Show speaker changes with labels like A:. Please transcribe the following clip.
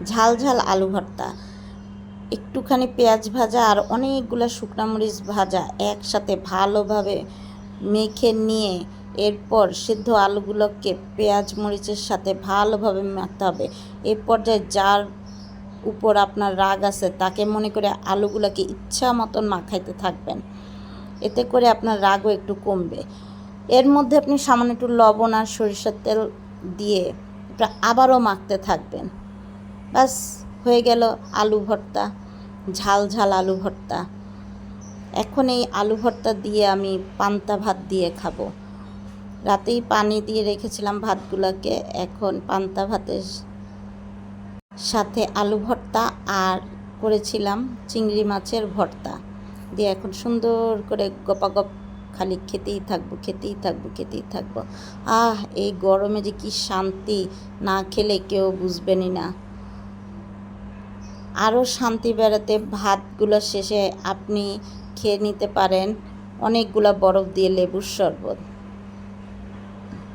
A: ঝাল ঝাল আলু ভর্তা, একটুখানি পেঁয়াজ ভাজা আর অনেকগুলো শুকনো মরিচ ভাজা একসাথে ভালোভাবে মেখে নিয়ে এরপর সিদ্ধ আলুগুলোকে পেঁয়াজ মরিচের সাথে ভালোভাবে মাখতে হবে। এ পর্যায়ে যার উপর আপনার রাগ আছে তাকে মনে করে আলুগুলোকে ইচ্ছা মতন মাখাইতে থাকবেন, এতে করে আপনার রাগও একটু কমবে। এর মধ্যে আপনি সামান্য একটু লবণ আর সরিষার তেল দিয়ে এটা আবারও মাখতে থাকবেন। ব্যাস হয়ে গেল আলু ভর্তা, ঝাল ঝাল আলু ভর্তা। এখন এই আলু ভর্তা দিয়ে আমি পান্তা ভাত দিয়ে খাবো। রাতেই পানি দিয়ে রেখেছিলাম ভাতগুলোকে, এখন পান্তা ভাতের সাথে আলু ভর্তা আর করেছিলাম চিংড়ি মাছের ভর্তা দিয়ে এখন সুন্দর করে গপাগপ খালি খেতেই থাকবো খেতেই থাকবো খেতেই থাকবো। এই গরমে যে কি শান্তি, না খেলে কেউ বুঝবেনই না। আরও শান্তি বেড়াতে ভাতগুলো শেষে আপনি খেয়ে নিতে পারেন অনেকগুলো বরফ দিয়ে লেবুর শরবত।